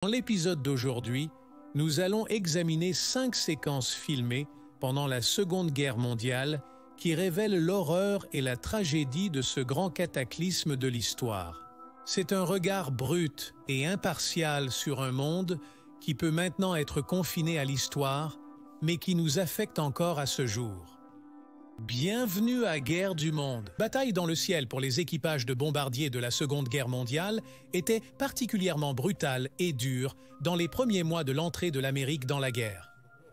Dans l'épisode d'aujourd'hui, nous allons examiner 5 séquences filmées pendant la Seconde Guerre mondiale qui révèlent l'horreur et la tragédie de ce grand cataclysme de l'histoire. C'est un regard brut et impartial sur un monde qui peut maintenant être confiné à l'histoire, mais qui nous affecte encore à ce jour. Bienvenue à Guerre du monde. Bataille dans le ciel pour les équipages de bombardiers de la Seconde Guerre mondiale était particulièrement brutale et dure dans les premiers mois de l'entrée de l'Amérique dans la guerre.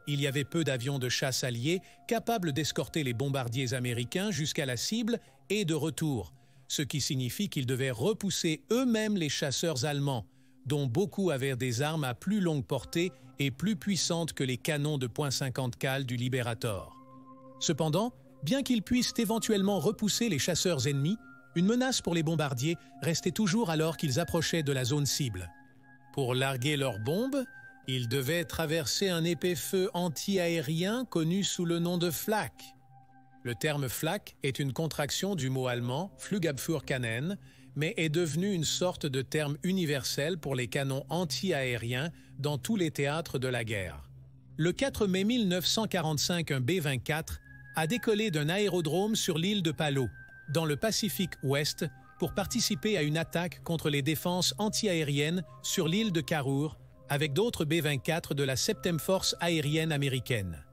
Il y avait peu d'avions de chasse alliés capables d'escorter les bombardiers américains jusqu'à la cible et de retour, ce qui signifie qu'ils devaient repousser eux-mêmes les chasseurs allemands, dont beaucoup avaient des armes à plus longue portée et plus puissantes que les canons de .50 cal du Liberator. Cependant, bien qu'ils puissent éventuellement repousser les chasseurs ennemis, une menace pour les bombardiers restait toujours alors qu'ils approchaient de la zone cible. Pour larguer leurs bombes, ils devaient traverser un épais feu anti-aérien connu sous le nom de Flak. Le terme Flak est une contraction du mot allemand Flugabfuhrkanone, mais est devenu une sorte de terme universel pour les canons anti-aériens dans tous les théâtres de la guerre. Le 4 mai 1945, un B-24 a décollé d'un aérodrome sur l'île de Palau, dans le Pacifique Ouest, pour participer à une attaque contre les défenses antiaériennes sur l'île de Karur, avec d'autres B-24 de la 7e Force aérienne américaine.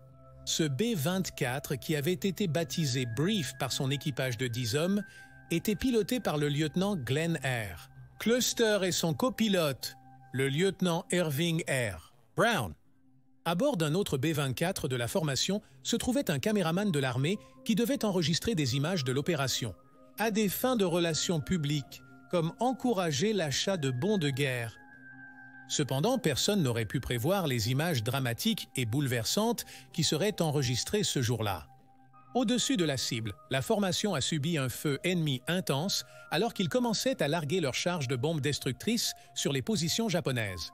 Ce B-24, qui avait été baptisé Brief par son équipage de 10 hommes, était piloté par le lieutenant Glenn R. Cluster et son copilote, le lieutenant Irving R. Brown. À bord d'un autre B-24 de la formation se trouvait un caméraman de l'armée qui devait enregistrer des images de l'opération, à des fins de relations publiques, comme encourager l'achat de bons de guerre. Cependant, personne n'aurait pu prévoir les images dramatiques et bouleversantes qui seraient enregistrées ce jour-là. Au-dessus de la cible, la formation a subi un feu ennemi intense alors qu'ils commençaient à larguer leurs charges de bombes destructrices sur les positions japonaises.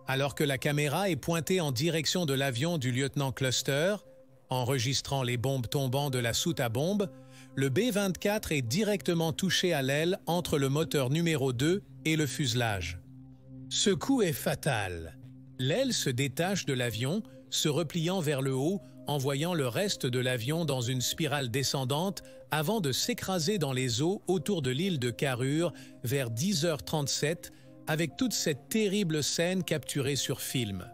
Alors que la caméra est pointée en direction de l'avion du lieutenant Cluster, enregistrant les bombes tombant de la soute à bombes, le B-24 est directement touché à l'aile entre le moteur numéro 2 et le fuselage. Ce coup est fatal. L'aile se détache de l'avion, se repliant vers le haut, envoyant le reste de l'avion dans une spirale descendante avant de s'écraser dans les eaux autour de l'île de Karur vers 10h37, avec toute cette terrible scène capturée sur film.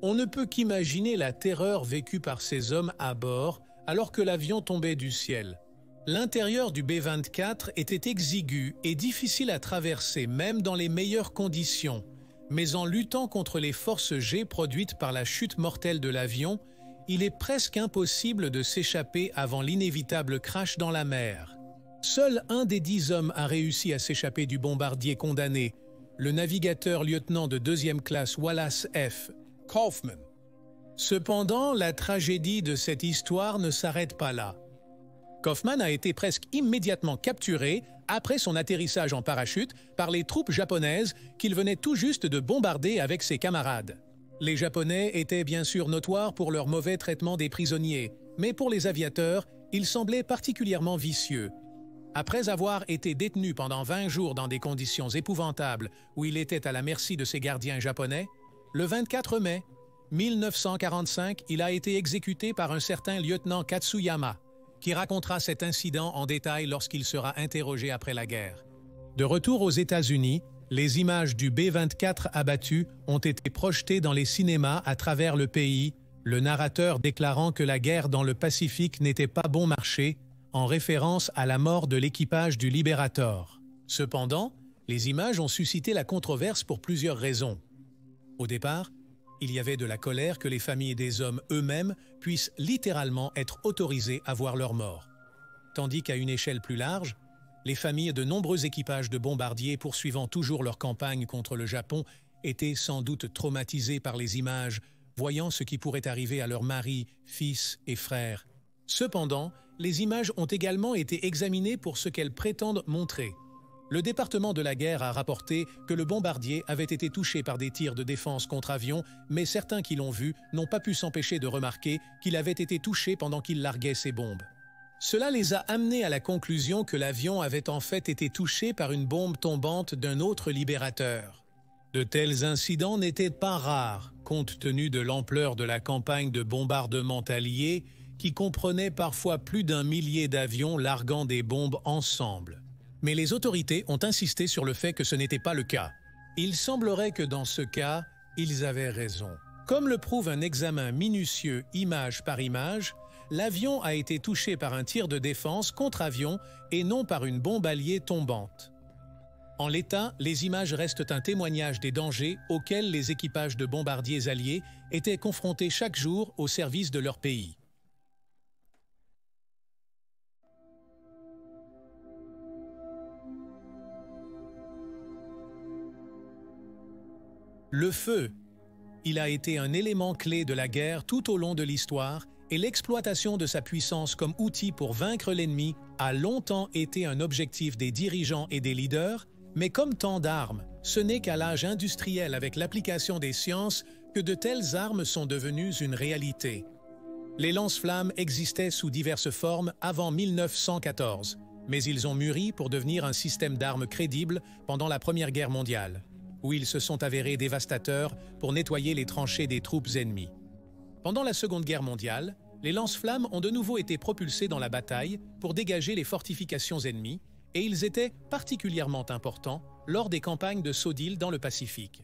On ne peut qu'imaginer la terreur vécue par ces hommes à bord alors que l'avion tombait du ciel. L'intérieur du B-24 était exigu et difficile à traverser même dans les meilleures conditions, mais en luttant contre les forces G produites par la chute mortelle de l'avion, il est presque impossible de s'échapper avant l'inévitable crash dans la mer. Seul un des 10 hommes a réussi à s'échapper du bombardier condamné, le navigateur lieutenant de 2e classe Wallace F. Kaufman. Cependant, la tragédie de cette histoire ne s'arrête pas là. Kaufman a été presque immédiatement capturé après son atterrissage en parachute par les troupes japonaises qu'il venait tout juste de bombarder avec ses camarades. Les Japonais étaient bien sûr notoires pour leur mauvais traitement des prisonniers, mais pour les aviateurs, ils semblaient particulièrement vicieux. Après avoir été détenu pendant 20 jours dans des conditions épouvantables où il était à la merci de ses gardiens japonais, le 24 mai 1945, il a été exécuté par un certain lieutenant Katsuyama, qui racontera cet incident en détail lorsqu'il sera interrogé après la guerre. De retour aux États-Unis, les images du B-24 abattu ont été projetées dans les cinémas à travers le pays, le narrateur déclarant que la guerre dans le Pacifique n'était pas bon marché, en référence à la mort de l'équipage du Liberator. Cependant, les images ont suscité la controverse pour plusieurs raisons. Au départ, il y avait de la colère que les familles des hommes eux-mêmes puissent littéralement être autorisées à voir leur mort. Tandis qu'à une échelle plus large, les familles de nombreux équipages de bombardiers poursuivant toujours leur campagne contre le Japon étaient sans doute traumatisées par les images, voyant ce qui pourrait arriver à leurs maris, fils et frères. Cependant, les images ont également été examinées pour ce qu'elles prétendent montrer. Le département de la guerre a rapporté que le bombardier avait été touché par des tirs de défense contre avion, mais certains qui l'ont vu n'ont pas pu s'empêcher de remarquer qu'il avait été touché pendant qu'il larguait ses bombes. Cela les a amenés à la conclusion que l'avion avait en fait été touché par une bombe tombante d'un autre libérateur. De tels incidents n'étaient pas rares, compte tenu de l'ampleur de la campagne de bombardement alliée qui comprenait parfois plus d'1 millier d'avions larguant des bombes ensemble. Mais les autorités ont insisté sur le fait que ce n'était pas le cas. Il semblerait que dans ce cas, ils avaient raison. Comme le prouve un examen minutieux image par image, l'avion a été touché par un tir de défense contre avion et non par une bombe alliée tombante. En l'état, les images restent un témoignage des dangers auxquels les équipages de bombardiers alliés étaient confrontés chaque jour au service de leur pays. Le feu. Il a été un élément clé de la guerre tout au long de l'histoire et l'exploitation de sa puissance comme outil pour vaincre l'ennemi a longtemps été un objectif des dirigeants et des leaders, mais comme tant d'armes, ce n'est qu'à l'âge industriel avec l'application des sciences que de telles armes sont devenues une réalité. Les lance-flammes existaient sous diverses formes avant 1914, mais ils ont mûri pour devenir un système d'armes crédible pendant la Première Guerre mondiale, où ils se sont avérés dévastateurs pour nettoyer les tranchées des troupes ennemies. Pendant la Seconde Guerre mondiale, les lance-flammes ont de nouveau été propulsés dans la bataille pour dégager les fortifications ennemies, et ils étaient particulièrement importants lors des campagnes de saut d'île dans le Pacifique.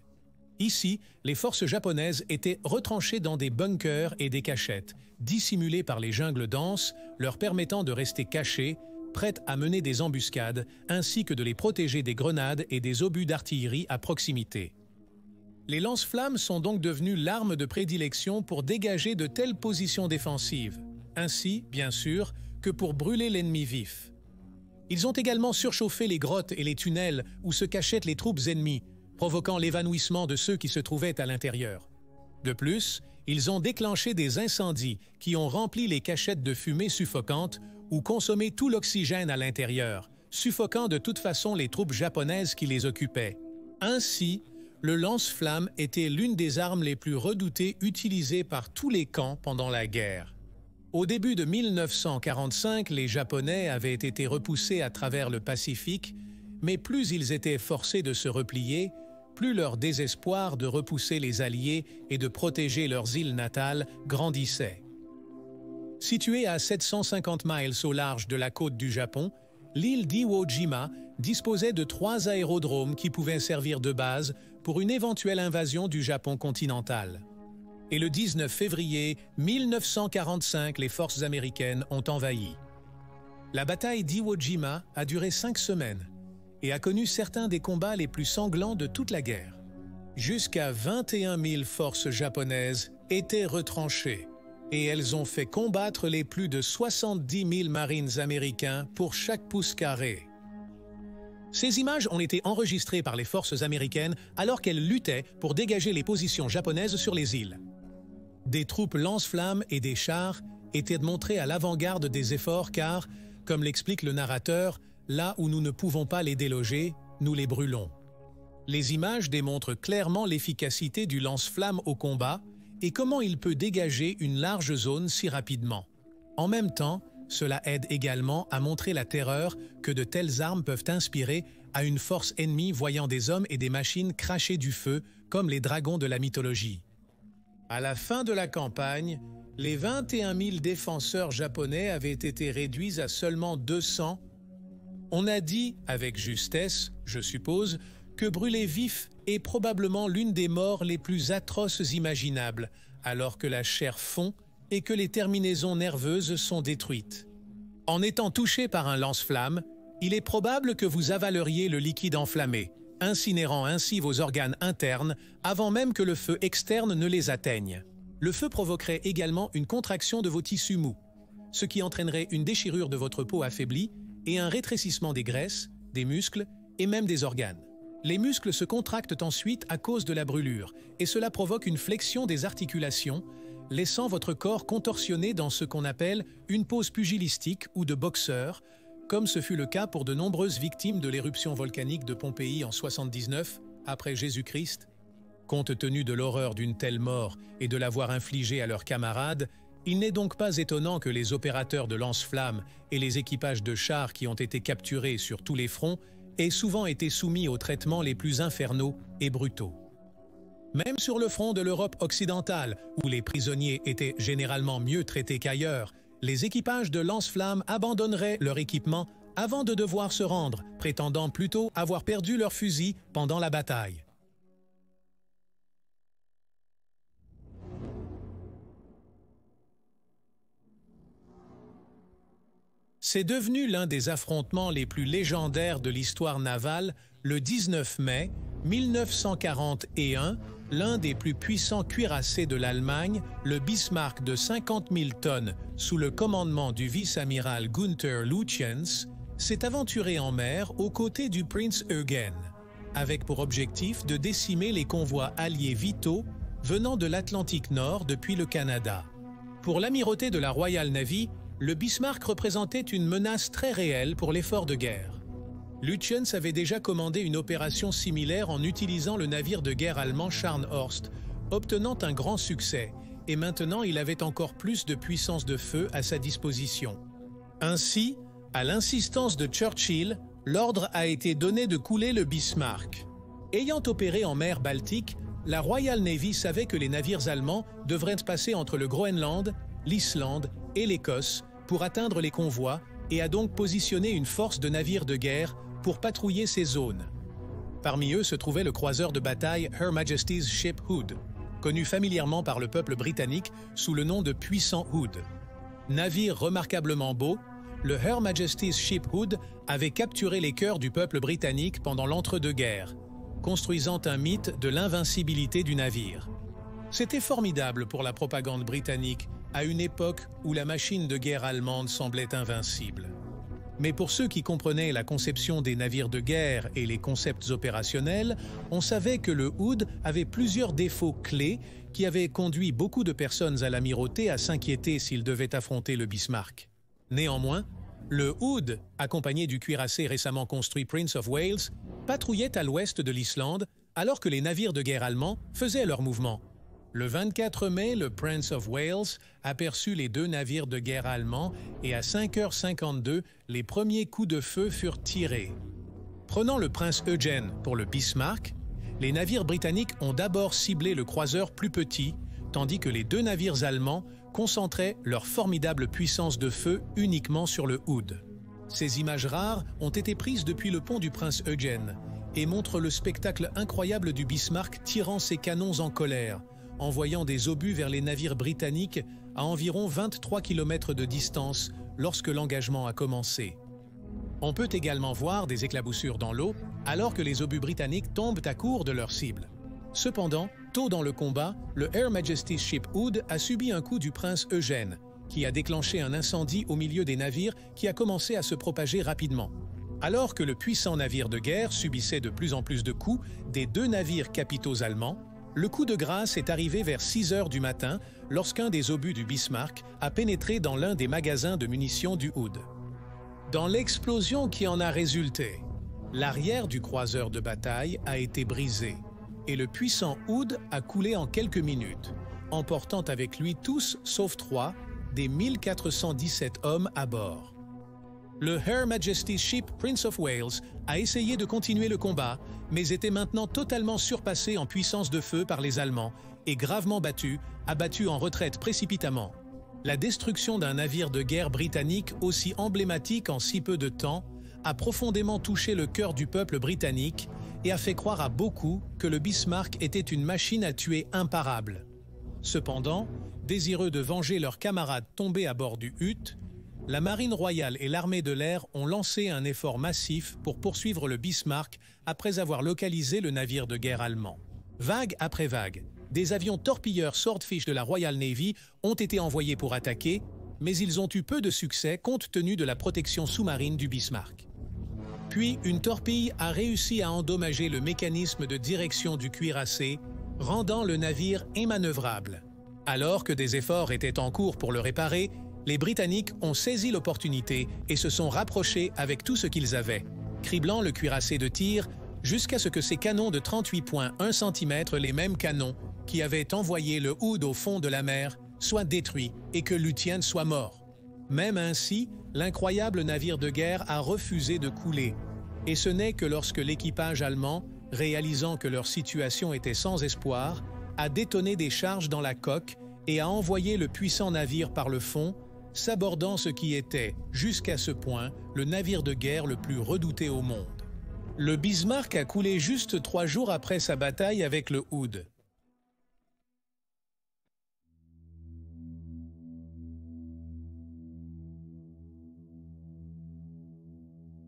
Ici, les forces japonaises étaient retranchées dans des bunkers et des cachettes, dissimulées par les jungles denses, leur permettant de rester cachées, prêtes à mener des embuscades, ainsi que de les protéger des grenades et des obus d'artillerie à proximité. Les lance-flammes sont donc devenues l'arme de prédilection pour dégager de telles positions défensives, ainsi, bien sûr, que pour brûler l'ennemi vif. Ils ont également surchauffé les grottes et les tunnels où se cachaient les troupes ennemies, provoquant l'évanouissement de ceux qui se trouvaient à l'intérieur. De plus, ils ont déclenché des incendies qui ont rempli les cachettes de fumée suffocante ou consommé tout l'oxygène à l'intérieur, suffoquant de toute façon les troupes japonaises qui les occupaient. Ainsi, le lance-flamme était l'une des armes les plus redoutées utilisées par tous les camps pendant la guerre. Au début de 1945, les Japonais avaient été repoussés à travers le Pacifique, mais plus ils étaient forcés de se replier, plus leur désespoir de repousser les Alliés et de protéger leurs îles natales grandissait. Située à 750 miles au large de la côte du Japon, l'île d'Iwo Jima disposait de 3 aérodromes qui pouvaient servir de base pour une éventuelle invasion du Japon continental. Et le 19 février 1945, les forces américaines ont envahi. La bataille d'Iwo Jima a duré 5 semaines et a connu certains des combats les plus sanglants de toute la guerre. Jusqu'à 21 000 forces japonaises étaient retranchées et elles ont fait combattre les plus de 70 000 marines américains pour chaque pouce carré. Ces images ont été enregistrées par les forces américaines alors qu'elles luttaient pour dégager les positions japonaises sur les îles. Des troupes lance-flammes et des chars étaient montrés à l'avant-garde des efforts car, comme l'explique le narrateur, là où nous ne pouvons pas les déloger, nous les brûlons. Les images démontrent clairement l'efficacité du lance-flamme au combat et comment il peut dégager une large zone si rapidement. En même temps, cela aide également à montrer la terreur que de telles armes peuvent inspirer à une force ennemie voyant des hommes et des machines cracher du feu comme les dragons de la mythologie. À la fin de la campagne, les 21 000 défenseurs japonais avaient été réduits à seulement 200. On a dit, avec justesse, je suppose, que brûler vif est probablement l'une des morts les plus atroces imaginables, alors que la chair fond et que les terminaisons nerveuses sont détruites. En étant touché par un lance-flamme, il est probable que vous avaleriez le liquide enflammé, incinérant ainsi vos organes internes avant même que le feu externe ne les atteigne. Le feu provoquerait également une contraction de vos tissus mous, ce qui entraînerait une déchirure de votre peau affaiblie et un rétrécissement des graisses, des muscles et même des organes. Les muscles se contractent ensuite à cause de la brûlure et cela provoque une flexion des articulations, laissant votre corps contorsionné dans ce qu'on appelle une pose pugilistique ou de boxeur, comme ce fut le cas pour de nombreuses victimes de l'éruption volcanique de Pompéi en 79, après Jésus-Christ. Compte tenu de l'horreur d'une telle mort et de l'avoir infligée à leurs camarades, il n'est donc pas étonnant que les opérateurs de lance-flammes et les équipages de chars qui ont été capturés sur tous les fronts ait souvent été soumis aux traitements les plus infernaux et brutaux. Même sur le front de l'Europe occidentale, où les prisonniers étaient généralement mieux traités qu'ailleurs, les équipages de lance-flammes abandonneraient leur équipement avant de devoir se rendre, prétendant plutôt avoir perdu leurs fusils pendant la bataille. C'est devenu l'un des affrontements les plus légendaires de l'histoire navale le 19 mai 1941, l'un des plus puissants cuirassés de l'Allemagne, le Bismarck de 50 000 tonnes, sous le commandement du vice-amiral Günther Lutyens, s'est aventuré en mer aux côtés du Prince Eugen, avec pour objectif de décimer les convois alliés vitaux venant de l'Atlantique Nord depuis le Canada. Pour l'amirauté de la Royal Navy, le Bismarck représentait une menace très réelle pour l'effort de guerre. Lutyens avait déjà commandé une opération similaire en utilisant le navire de guerre allemand Scharnhorst, obtenant un grand succès, et maintenant il avait encore plus de puissance de feu à sa disposition. Ainsi, à l'insistance de Churchill, l'ordre a été donné de couler le Bismarck. Ayant opéré en mer Baltique, la Royal Navy savait que les navires allemands devraient passer entre le Groenland, l'Islande et l'Écosse pour atteindre les convois et a donc positionné une force de navires de guerre pour patrouiller ces zones. Parmi eux se trouvait le croiseur de bataille Her Majesty's Ship Hood, connu familièrement par le peuple britannique sous le nom de Puissant Hood. Navire remarquablement beau, le Her Majesty's Ship Hood avait capturé les cœurs du peuple britannique pendant l'entre-deux-guerres, construisant un mythe de l'invincibilité du navire. C'était formidable pour la propagande britannique à une époque où la machine de guerre allemande semblait invincible. Mais pour ceux qui comprenaient la conception des navires de guerre et les concepts opérationnels, on savait que le Hood avait plusieurs défauts clés qui avaient conduit beaucoup de personnes à l'amirauté à s'inquiéter s'ils devaient affronter le Bismarck. Néanmoins, le Hood, accompagné du cuirassé récemment construit Prince of Wales, patrouillait à l'ouest de l'Islande alors que les navires de guerre allemands faisaient leur mouvement. Le 24 mai, le Prince of Wales aperçut les deux navires de guerre allemands et à 5h52, les premiers coups de feu furent tirés. Prenant le Prince Eugen pour le Bismarck, les navires britanniques ont d'abord ciblé le croiseur plus petit, tandis que les deux navires allemands concentraient leur formidable puissance de feu uniquement sur le Hood. Ces images rares ont été prises depuis le pont du Prince Eugen et montrent le spectacle incroyable du Bismarck tirant ses canons en colère, envoyant des obus vers les navires britanniques à environ 23 km de distance lorsque l'engagement a commencé. On peut également voir des éclaboussures dans l'eau alors que les obus britanniques tombent à court de leur cible. Cependant, tôt dans le combat, le Her Majesty's Ship Hood a subi un coup du Prince Eugen, qui a déclenché un incendie au milieu des navires qui a commencé à se propager rapidement. Alors que le puissant navire de guerre subissait de plus en plus de coups des deux navires capitaux allemands, le coup de grâce est arrivé vers 6 heures du matin lorsqu'un des obus du Bismarck a pénétré dans l'un des magasins de munitions du Hood. Dans l'explosion qui en a résulté, l'arrière du croiseur de bataille a été brisé et le puissant Hood a coulé en quelques minutes, emportant avec lui tous, sauf 3, des 1417 hommes à bord. Le Her Majesty's Ship Prince of Wales a essayé de continuer le combat, mais était maintenant totalement surpassé en puissance de feu par les Allemands et gravement battu, abattu en retraite précipitamment. La destruction d'un navire de guerre britannique aussi emblématique en si peu de temps a profondément touché le cœur du peuple britannique et a fait croire à beaucoup que le Bismarck était une machine à tuer imparable. Cependant, désireux de venger leurs camarades tombés à bord du Hutt, la Marine royale et l'armée de l'air ont lancé un effort massif pour poursuivre le Bismarck après avoir localisé le navire de guerre allemand. Vague après vague, des avions torpilleurs Swordfish de la Royal Navy ont été envoyés pour attaquer, mais ils ont eu peu de succès compte tenu de la protection sous-marine du Bismarck. Puis, une torpille a réussi à endommager le mécanisme de direction du cuirassé, rendant le navire immanœuvrable. Alors que des efforts étaient en cours pour le réparer, les Britanniques ont saisi l'opportunité et se sont rapprochés avec tout ce qu'ils avaient, criblant le cuirassé de tir jusqu'à ce que ces canons de 38,1 cm, les mêmes canons qui avaient envoyé le Hood au fond de la mer, soient détruits et que Lutyens soit mort. Même ainsi, l'incroyable navire de guerre a refusé de couler, Et ce n'est que lorsque l'équipage allemand, réalisant que leur situation était sans espoir, a détonné des charges dans la coque et a envoyé le puissant navire par le fond, s'abordant ce qui était, jusqu'à ce point, le navire de guerre le plus redouté au monde. Le Bismarck a coulé juste 3 jours après sa bataille avec le Hood.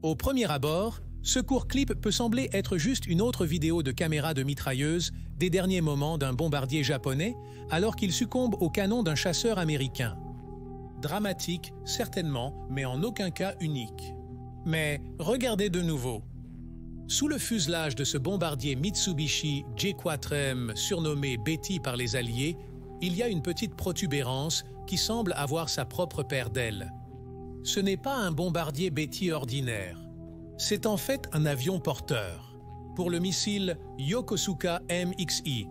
Au premier abord, ce court clip peut sembler être juste une autre vidéo de caméra de mitrailleuse des derniers moments d'un bombardier japonais alors qu'il succombe au canon d'un chasseur américain. Dramatique, certainement, mais en aucun cas unique. Mais regardez de nouveau. Sous le fuselage de ce bombardier Mitsubishi J4M surnommé Betty par les Alliés, il y a une petite protubérance qui semble avoir sa propre paire d'ailes. Ce n'est pas un bombardier Betty ordinaire. C'est en fait un avion porteur, pour le missile Yokosuka MXI.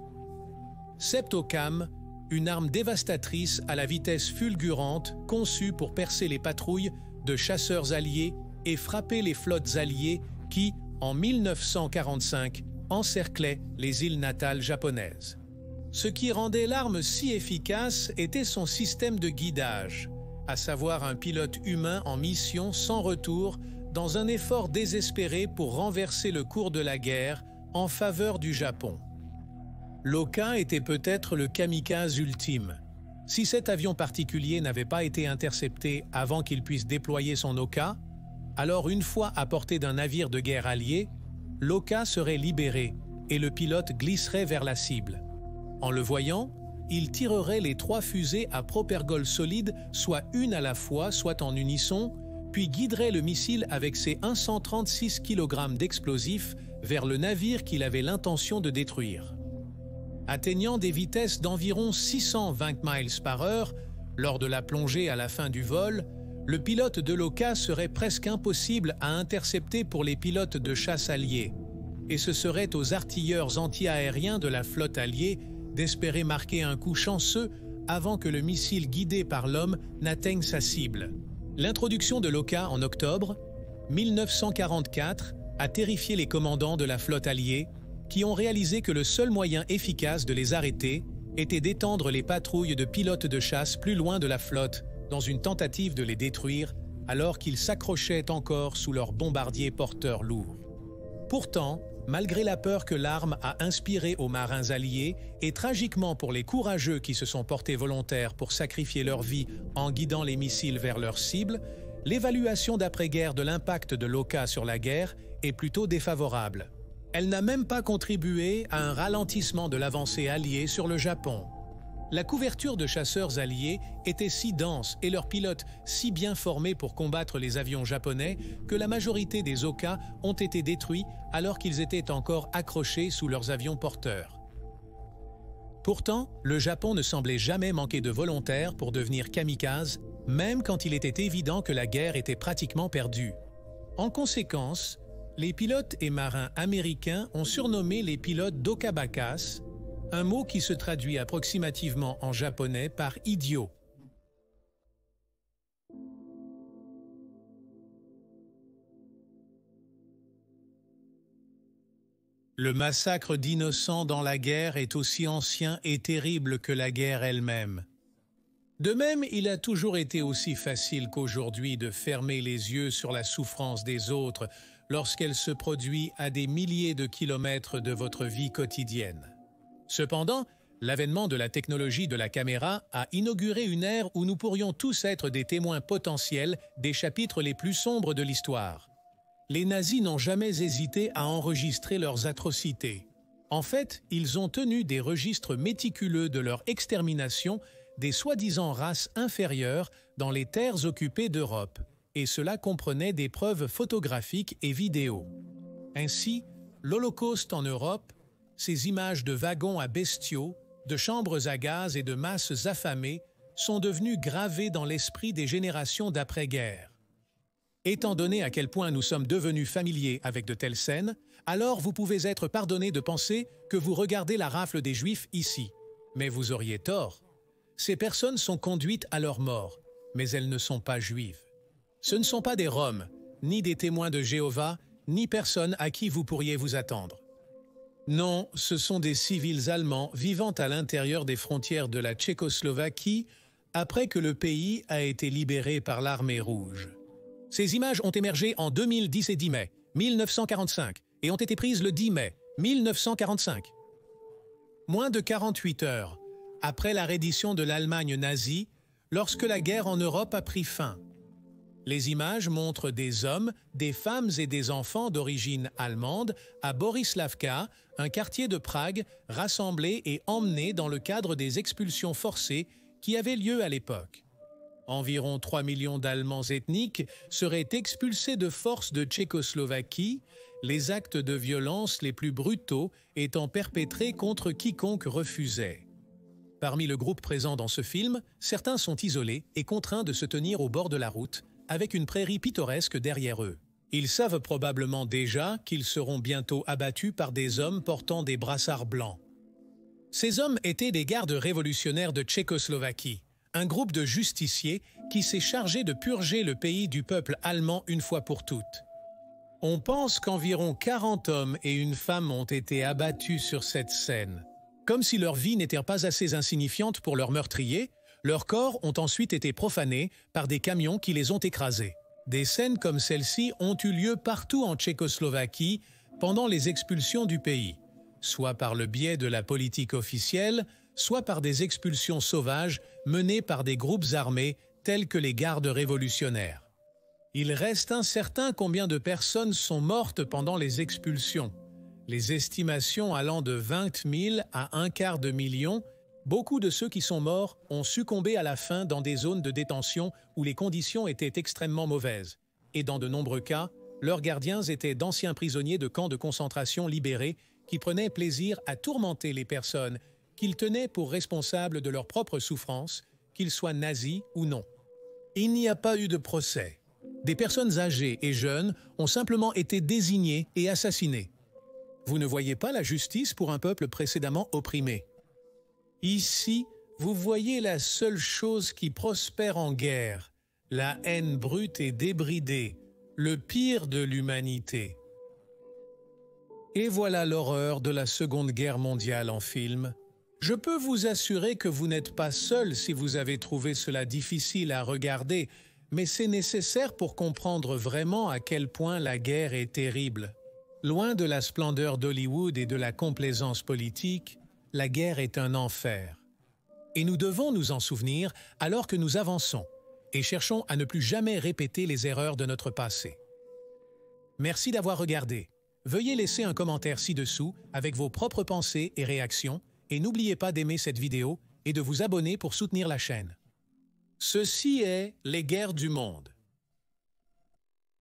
Septocam, une arme dévastatrice à la vitesse fulgurante conçue pour percer les patrouilles de chasseurs alliés et frapper les flottes alliées qui, en 1945, encerclaient les îles natales japonaises. Ce qui rendait l'arme si efficace était son système de guidage, à savoir un pilote humain en mission sans retour dans un effort désespéré pour renverser le cours de la guerre en faveur du Japon. L'Oka était peut-être le kamikaze ultime. Si cet avion particulier n'avait pas été intercepté avant qu'il puisse déployer son Oka, alors une fois à portée d'un navire de guerre allié, l'Oka serait libéré et le pilote glisserait vers la cible. En le voyant, il tirerait les 3 fusées à propergol solide, soit une à la fois, soit en unisson, puis guiderait le missile avec ses 136 kg d'explosifs vers le navire qu'il avait l'intention de détruire. Atteignant des vitesses d'environ 620 miles par heure, lors de la plongée à la fin du vol, le pilote de l'Oka serait presque impossible à intercepter pour les pilotes de chasse alliés, et ce serait aux artilleurs anti-aériens de la flotte alliée d'espérer marquer un coup chanceux avant que le missile guidé par l'homme n'atteigne sa cible. L'introduction de l'Oka en octobre 1944 a terrifié les commandants de la flotte alliée qui ont réalisé que le seul moyen efficace de les arrêter était d'étendre les patrouilles de pilotes de chasse plus loin de la flotte dans une tentative de les détruire alors qu'ils s'accrochaient encore sous leurs bombardiers porteurs lourds. Pourtant, malgré la peur que l'arme a inspirée aux marins alliés et tragiquement pour les courageux qui se sont portés volontaires pour sacrifier leur vie en guidant les missiles vers leur cible, l'évaluation d'après-guerre de l'impact de l'Oka sur la guerre est plutôt défavorable. Elle n'a même pas contribué à un ralentissement de l'avancée alliée sur le Japon. La couverture de chasseurs alliés était si dense et leurs pilotes si bien formés pour combattre les avions japonais que la majorité des Oka ont été détruits alors qu'ils étaient encore accrochés sous leurs avions porteurs. Pourtant, le Japon ne semblait jamais manquer de volontaires pour devenir kamikaze, même quand il était évident que la guerre était pratiquement perdue. En conséquence, les pilotes et marins américains ont surnommé les pilotes d'Okabakas, un mot qui se traduit approximativement en japonais par « idiot ». Le massacre d'innocents dans la guerre est aussi ancien et terrible que la guerre elle-même. De même, il a toujours été aussi facile qu'aujourd'hui de fermer les yeux sur la souffrance des autres lorsqu'elle se produit à des milliers de kilomètres de votre vie quotidienne. Cependant, l'avènement de la technologie de la caméra a inauguré une ère où nous pourrions tous être des témoins potentiels des chapitres les plus sombres de l'histoire. Les nazis n'ont jamais hésité à enregistrer leurs atrocités. En fait, ils ont tenu des registres méticuleux de leur extermination des soi-disant races inférieures dans les terres occupées d'Europe, et cela comprenait des preuves photographiques et vidéo. Ainsi, l'Holocauste en Europe, ces images de wagons à bestiaux, de chambres à gaz et de masses affamées sont devenues gravées dans l'esprit des générations d'après-guerre. Étant donné à quel point nous sommes devenus familiers avec de telles scènes, alors vous pouvez être pardonné de penser que vous regardez la rafle des Juifs ici. Mais vous auriez tort. Ces personnes sont conduites à leur mort, mais elles ne sont pas juives. Ce ne sont pas des Roms, ni des témoins de Jéhovah, ni personne à qui vous pourriez vous attendre. Non, ce sont des civils allemands vivant à l'intérieur des frontières de la Tchécoslovaquie après que le pays a été libéré par l'armée rouge. Ces images ont émergé en 2010 mai 1945 et ont été prises le 10 mai 1945. Moins de 48 heures après la reddition de l'Allemagne nazie, lorsque la guerre en Europe a pris fin. Les images montrent des hommes, des femmes et des enfants d'origine allemande à Borislavka, un quartier de Prague, rassemblés et emmenés dans le cadre des expulsions forcées qui avaient lieu à l'époque. Environ 3 millions d'Allemands ethniques seraient expulsés de force de Tchécoslovaquie, les actes de violence les plus brutaux étant perpétrés contre quiconque refusait. Parmi le groupe présent dans ce film, certains sont isolés et contraints de se tenir au bord de la route, avec une prairie pittoresque derrière eux. Ils savent probablement déjà qu'ils seront bientôt abattus par des hommes portant des brassards blancs. Ces hommes étaient des gardes révolutionnaires de Tchécoslovaquie, un groupe de justiciers qui s'est chargé de purger le pays du peuple allemand une fois pour toutes. On pense qu'environ 40 hommes et une femme ont été abattus sur cette scène. Comme si leur vie n'était pas assez insignifiante pour leurs meurtriers, leurs corps ont ensuite été profanés par des camions qui les ont écrasés. Des scènes comme celle-ci ont eu lieu partout en Tchécoslovaquie pendant les expulsions du pays, soit par le biais de la politique officielle, soit par des expulsions sauvages menées par des groupes armés tels que les gardes révolutionnaires. Il reste incertain combien de personnes sont mortes pendant les expulsions. Les estimations allant de 20 000 à 250 000. Beaucoup de ceux qui sont morts ont succombé à la faim dans des zones de détention où les conditions étaient extrêmement mauvaises. Et dans de nombreux cas, leurs gardiens étaient d'anciens prisonniers de camps de concentration libérés qui prenaient plaisir à tourmenter les personnes qu'ils tenaient pour responsables de leurs propres souffrances, qu'ils soient nazis ou non. Il n'y a pas eu de procès. Des personnes âgées et jeunes ont simplement été désignées et assassinées. Vous ne voyez pas la justice pour un peuple précédemment opprimé. Ici, vous voyez la seule chose qui prospère en guerre, la haine brute et débridée, le pire de l'humanité. Et voilà l'horreur de la Seconde Guerre mondiale en film. Je peux vous assurer que vous n'êtes pas seul si vous avez trouvé cela difficile à regarder, mais c'est nécessaire pour comprendre vraiment à quel point la guerre est terrible. Loin de la splendeur d'Hollywood et de la complaisance politique, la guerre est un enfer. Et nous devons nous en souvenir alors que nous avançons et cherchons à ne plus jamais répéter les erreurs de notre passé. Merci d'avoir regardé. Veuillez laisser un commentaire ci-dessous avec vos propres pensées et réactions et n'oubliez pas d'aimer cette vidéo et de vous abonner pour soutenir la chaîne. Ceci est Les Guerres du Monde.